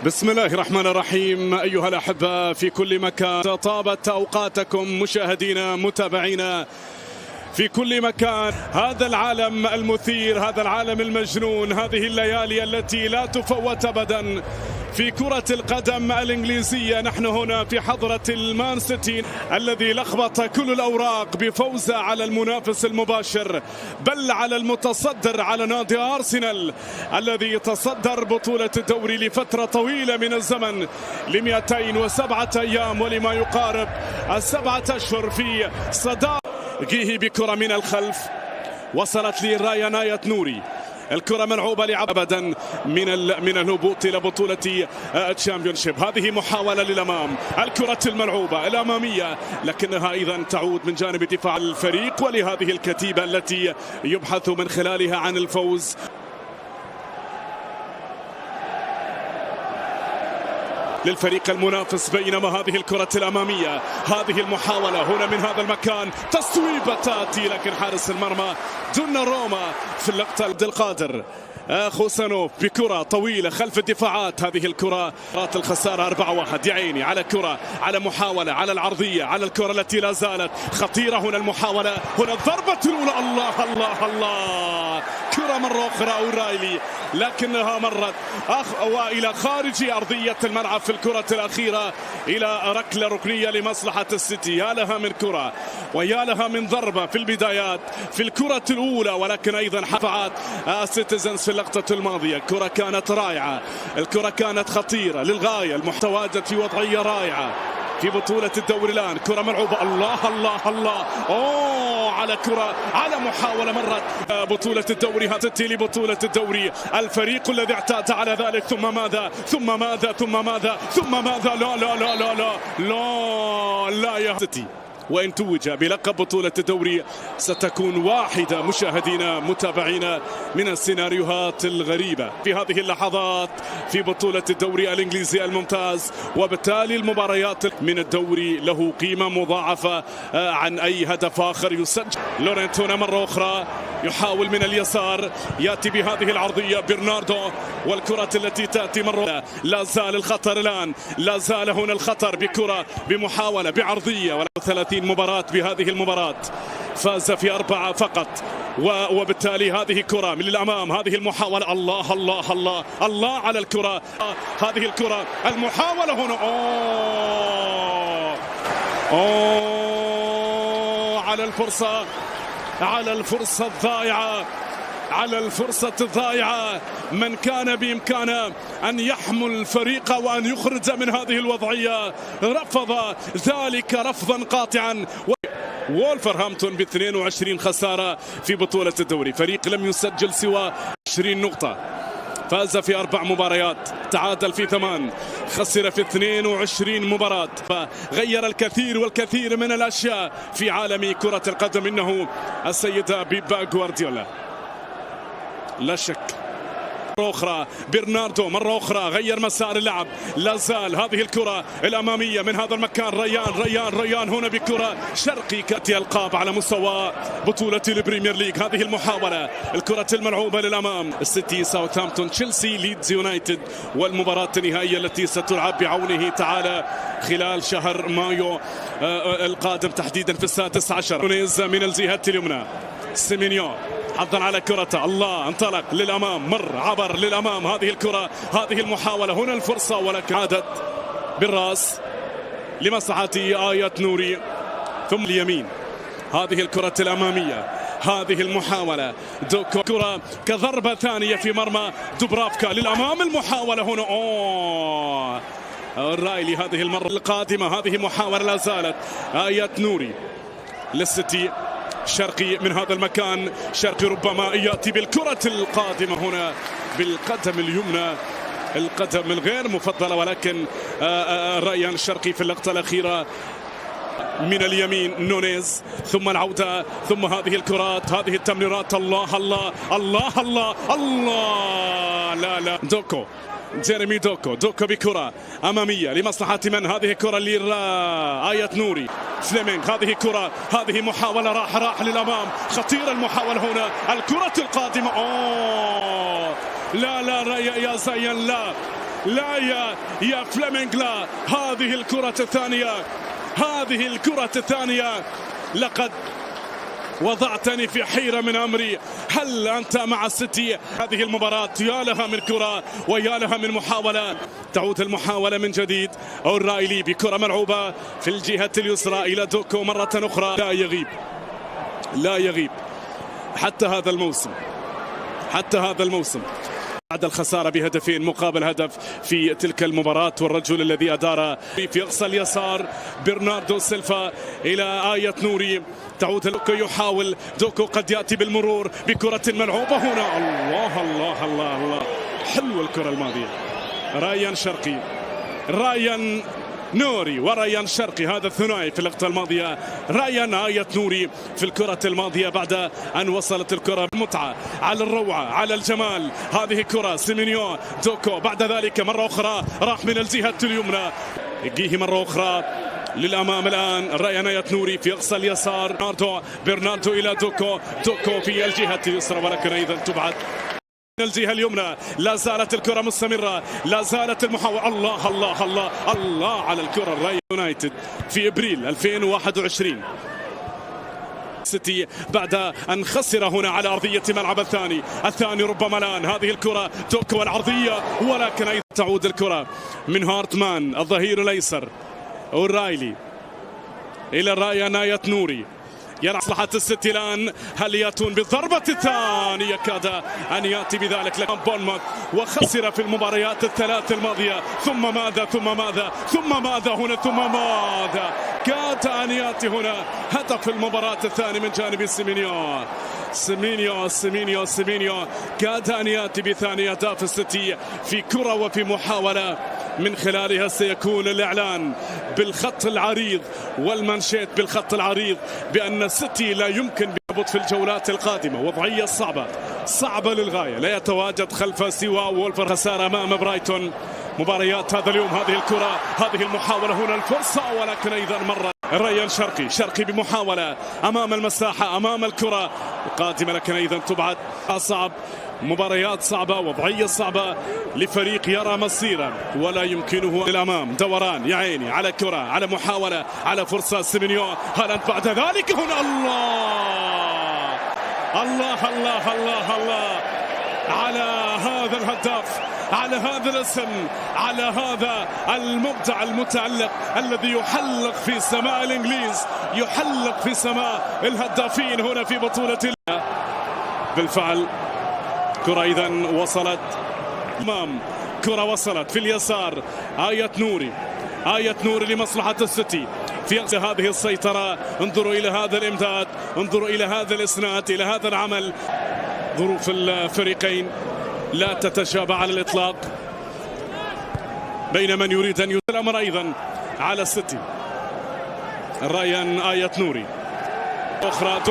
بسم الله الرحمن الرحيم. أيها الأحبة في كل مكان، طابت أوقاتكم مشاهدينا متابعينا في كل مكان. هذا العالم المثير، هذا العالم المجنون، هذه الليالي التي لا تفوت أبدا في كرة القدم الإنجليزية. نحن هنا في حضرة المان سيتي الذي لخبط كل الأوراق بفوزه على المنافس المباشر، بل على المتصدر، على نادي أرسنال الذي تصدر بطولة الدوري لفترة طويلة من الزمن، ل207 أيام ولما يقارب 7 أشهر في صدارة. جيه بكرة من الخلف، وصلت لرايان آيت نوري، الكرة ملعوبة ابدا من الهبوط الى بطولة الشامبيونشيب. هذه محاولة للامام، الكرة الملعوبة الامامية، لكنها ايضا تعود من جانب دفاع الفريق ولهذه الكتيبة التي يبحث من خلالها عن الفوز. للفريق المنافس، بينما هذه الكرة الأمامية، هذه المحاولة هنا من هذا المكان، تصويبة تأتي لكن حارس المرمى دوناروما في اللقطة. عبد القادر خوسانوف بكرة طويلة خلف الدفاعات، هذه الكرة الخسارة 4-1. يا عيني على كرة، على محاولة، على العرضية، على الكرة التي لا زالت خطيرة. هنا المحاولة، هنا الضربة الأولى، الله الله الله، كرة مرة أخرى أورايلي لكنها مرت وإلى خارج أرضية الملعب في الكرة الأخيرة إلى ركلة ركنية لمصلحة السيتي. يا لها من كرة ويا لها من ضربة في البدايات في الكرة الأولى، ولكن أيضا حفعت سيتيزنز في اللقطة الماضية. الكرة كانت رائعة، الكرة كانت خطيرة للغاية، المحتواجد في وضعية رائعة في بطولة الدوري الآن. كرة ملعوبة، الله الله الله، على كرة، على محاولة مرت بطولة الدوري. هاتتي لبطولة الدوري الفريق الذي اعتاد على ذلك. ثم ماذا ثم ماذا ثم ماذا ثم ماذا، لا لا لا لا لا لا لا يا سيتي. وإن توج بلقب بطولة الدوري ستكون واحدة مشاهدينا متابعينا من السيناريوهات الغريبة في هذه اللحظات في بطولة الدوري الإنجليزي الممتاز. وبالتالي المباريات من الدوري له قيمة مضاعفة عن أي هدف آخر يسجل. لورنتونا مرة أخرى يحاول من اليسار، يأتي بهذه العرضية برناردو، والكرة التي تأتي مرة. لا زال الخطر الآن، لا زال هنا الخطر بكرة، بمحاولة، بعرضية. 30 مباراة بهذه المباراة، فاز في 4 فقط، وبالتالي هذه كرة من الأمام، هذه المحاولة، الله الله الله الله على الكرة، هذه الكرة، المحاولة هنا، على الفرصة، على الفرصة الضائعة، على الفرصة الضائعة. من كان بإمكانه أن يحمل الفريق وأن يخرج من هذه الوضعية رفض ذلك رفضا قاطعا. وولفرهامبتون ب 22 خسارة في بطولة الدوري، فريق لم يسجل سوى 20 نقطة، فاز في 4 مباريات، تعادل في 8، خسر في 22 مباراة. غير الكثير والكثير من الأشياء في عالم كرة القدم، إنه السيد بيب غوارديولا لا شك. مرة أخرى برناردو، مرة أخرى غير مسار اللعب، لا زال هذه الكرة الأمامية من هذا المكان. ريان هنا بكرة شرقي، كأتي ألقاب على مستوى بطولة البريمير ليج. هذه المحاولة، الكرة الملعوبة للأمام. السيتي، ساوثهامبتون، تشيلسي، ليدز يونايتد، والمباراة النهائية التي ستلعب بعونه تعالى خلال شهر مايو القادم، تحديدا في 16. نونيز من الجهة اليمنى، سيمينيو حظا على كرته، الله، انطلق للأمام، مر عبر للأمام. هذه الكرة، هذه المحاولة، هنا الفرصة، ولكن عادت بالرأس لمصلحة آيت نوري. ثم اليمين، هذه الكرة الأمامية، هذه المحاولة، دوكو، كرة كضربة ثانية في مرمى دوبرافكا للأمام. المحاولة هنا، رايلي هذه المرة القادمة. هذه محاولة لا زالت آيت نوري للسيتي. شرقي من هذا المكان، شرقي ربما يأتي بالكرة القادمة هنا بالقدم اليمنى، القدم الغير مفضلة، ولكن ريان الشرقي في اللقطة الأخيرة من اليمين. نونيز، ثم العودة، ثم هذه الكرات، هذه التمريرات، الله الله الله الله الله، لا دوكو، جيريمي دوكو بكرة أمامية لمصلحة من؟ هذه كرة لآيت نوري. فليمينغ، هذه كرة، هذه محاولة، راح للأمام، خطيرة المحاولة هنا. الكرة القادمة، لا يا زين، لا لا يا فليمنغ، لا. هذه الكرة الثانية، هذه الكرة الثانية. لقد وضعتني في حيرة من أمري. هل أنت مع السيتي؟ هذه المباراة يا لها من كرة ويا لها من محاولة. تعود المحاولة من جديد. أورايلي بكرة ملعوبة في الجهة اليسرى إلى دوكو مرة أخرى. لا يغيب، لا يغيب حتى هذا الموسم، حتى هذا الموسم بعد الخسارة بهدفين مقابل هدف في تلك المباراة. والرجل الذي أدار في أقصى اليسار برناردو سيلفا إلى آية نوري. تعود دوكو، يحاول دوكو، قد يأتي بالمرور بكرة ملعوبة هنا. الله الله الله الله، حلوة الكرة الماضية. رايان شرقي، رايان نوري وريان شرقي، هذا الثنائي في اللقطة الماضية. رايان آية نوري في الكرة الماضية بعد أن وصلت الكرة بالمتعة على الروعة على الجمال. هذه كرة سيمينيو دوكو، بعد ذلك مرة أخرى راح من الجهة اليمنى، يجيه مرة أخرى للأمام. الآن رايان آية نوري في أقصى اليسار. برناردو إلى دوكو، دوكو في الجهة اليسرى ولكن أيضا تبعد الجهة اليمنى. لا زالت الكرة مستمرة، لا زالت المحاولة. الله الله الله الله على الكرة. الراي يونايتد في ابريل 2021 سيتي بعد ان خسر هنا على ارضية ملعب الثاني ربما الان. هذه الكرة دوكو العرضية ولكن ايضا تعود الكرة من هارتمان الظهير الايسر. اورايلي الى رايان آية نوري، يرى مصلحة السيتي الآن. هل يأتون بالضربة الثانية؟ كاد أن يأتي بذلك لكن بورنموث وخسر في المباريات الثلاث الماضية. ثم ماذا ثم ماذا ثم ماذا هنا ثم ماذا؟ كاد أن يأتي هنا هدف المباراة الثاني من جانب سيمينيو كاد أن يأتي بثاني أهداف السيتي في كرة وفي محاولة من خلالها سيكون الإعلان بالخط العريض والمانشيت بالخط العريض بأن السيتي لا يمكن يهبط في الجولات القادمة. وضعية صعبة للغاية، لا يتواجد خلف سوى وولفر. خسارة أمام برايتون. مباريات هذا اليوم، هذه الكرة، هذه المحاولة، هنا الفرصة ولكن أيضا مرة رايان شرقي بمحاولة أمام المساحة أمام الكرة القادمة لكن أيضا تبعد. صعب، مباريات صعبة، وضعية صعبة لفريق يرى مصيرا ولا يمكنه الأمام. دوران يا عيني على كرة، على محاولة، على فرصة. سيمينيو هالاند بعد ذلك هنا. الله الله الله الله على هذا الهداف، على هذا الاسم، على هذا المبدع المتألق الذي يحلق في سماء الإنجليز، يحلق في سماء الهدافين هنا في بطولة. بالفعل كرة إذا وصلت أمام، كرة وصلت في اليسار. آية نوري لمصلحة السيتي في هذه السيطرة. انظروا إلى هذا الإمداد، انظروا إلى هذا الإسناد، إلى هذا العمل. ظروف الفريقين لا تتشابه على الإطلاق بين من يريد أن يدير الأمر أيضا على السيتي. رايان آية نوري أخرى.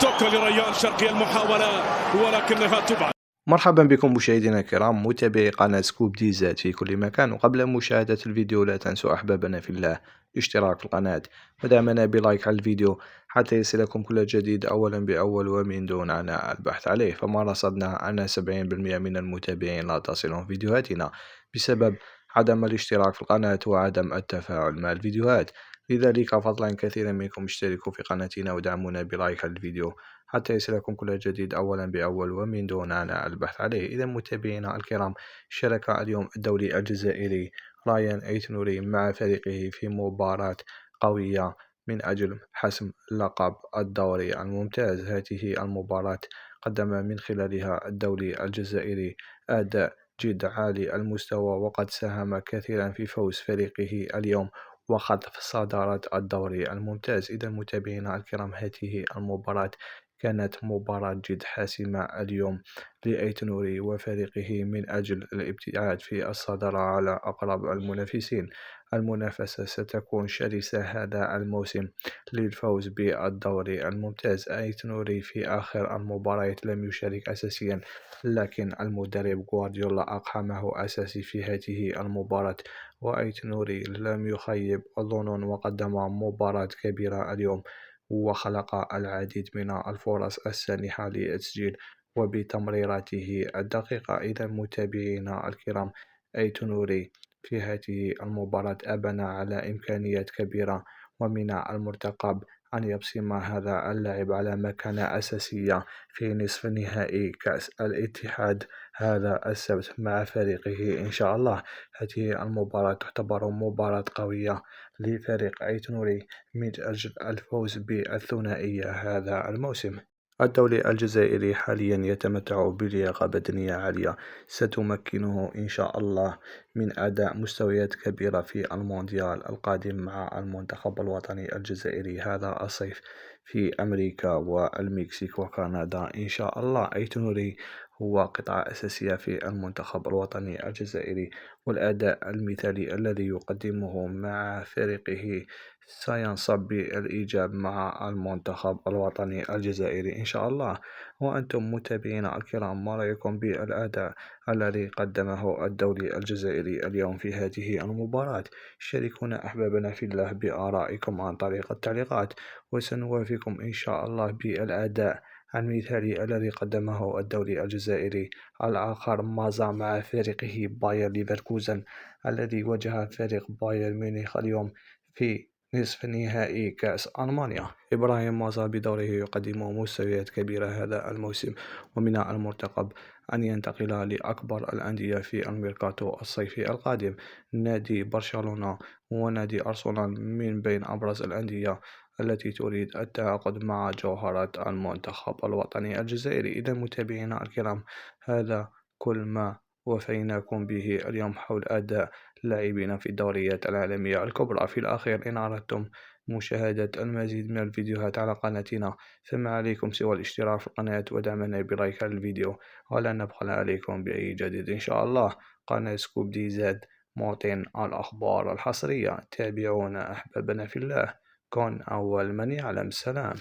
دوكو لريان شرقي، المحاولة ولكنها تبعد. مرحبا بكم مشاهدينا الكرام متابعي قناة سكوب دي زاد في كل مكان. وقبل مشاهدة الفيديو لا تنسوا أحبابنا في الله الاشتراك في القناة ودعمنا بلايك على الفيديو حتى يصلكم كل جديد أولا بأول ومن دون عناء البحث عليه. فما رصدنا أن 70% من المتابعين لا تصلهم فيديوهاتنا بسبب عدم الاشتراك في القناة وعدم التفاعل مع الفيديوهات. لذلك فضلا كثيرا منكم اشتركوا في قناتنا ودعمونا بلايك على الفيديو حتى يصلكم كل جديد أولا بأول ومن دون عناء البحث عليه. إذا متابعينا الكرام، شارك اليوم الدولي الجزائري رايان آية نوري مع فريقه في مباراة قوية من أجل حسم لقب الدوري الممتاز. هذه المباراة قدم من خلالها الدولي الجزائري أداء جد عالي المستوى وقد ساهم كثيرا في فوز فريقه اليوم وخطف صدارة الدوري الممتاز. إذا متابعينا الكرام، هذه المباراة كانت مباراة جد حاسمة اليوم لآية نوري وفريقه من أجل الابتعاد في الصدارة على أقرب المنافسين. المنافسة ستكون شرسة هذا الموسم للفوز بالدوري الممتاز. آية نوري في آخر المباريات لم يشارك أساسيا، لكن المدرب غوارديولا أقحمه أساسي في هذه المباراة، وآية نوري لم يخيب الظنون وقدم مباراة كبيرة اليوم وخلق العديد من الفرص السانحة لتسجيل وبتمريراته الدقيقة. إذا متابعينا الكرام، أيت نوري في هذه المباراة أبنى على إمكانيات كبيرة، ومن المرتقب أن يبصم هذا اللاعب على مكانة أساسية في نصف نهائي كأس الاتحاد هذا السبت مع فريقه إن شاء الله. هذه المباراة تعتبر مباراة قوية لفريق أيت نوري من أجل الفوز بالثنائية هذا الموسم. الدولي الجزائري حاليا يتمتع بلياقة بدنية عالية ستمكنه إن شاء الله من أداء مستويات كبيرة في المونديال القادم مع المنتخب الوطني الجزائري هذا الصيف في أمريكا والمكسيك وكندا إن شاء الله. أيت نوري هو قطعة أساسية في المنتخب الوطني الجزائري، والأداء المثالي الذي يقدمه مع فريقه سينصب بالإيجاب مع المنتخب الوطني الجزائري إن شاء الله. وأنتم متابعينا الكرام، ما رأيكم بالأداء الذي قدمه الدولي الجزائري اليوم في هذه المباراة؟ شاركونا أحبابنا في الله بآرائكم عن طريق التعليقات، وسنوافيكم إن شاء الله بالأداء المثالي الذي قدمه الدولي الجزائري. الآخر مازا مع فريقه باير ليفركوزن الذي واجه فريق بايرن ميونخ اليوم في نصف نهائي كأس ألمانيا. إبراهيم مازا بدوره يقدم مستويات كبيرة هذا الموسم، ومن المرتقب أن ينتقل لأكبر الأندية في الميركاتو الصيفي القادم. نادي برشلونة ونادي أرسنال من بين أبرز الأندية التي تريد التعاقد مع جوهرة المنتخب الوطني الجزائري. إذا متابعينا الكرام، هذا كل ما وفيناكم به اليوم حول أداء لاعبين في الدوريات العالمية الكبرى. في الأخير، إن أردتم مشاهدة المزيد من الفيديوهات على قناتنا، فما عليكم سوى الاشتراك في القناة ودعمنا بلايك على الفيديو، ولن نبخل عليكم بأي جديد إن شاء الله. قناة سكوب دي زد، موطن الأخبار الحصرية. تابعونا أحبابنا في الله، كن أول من يعلم. سلام.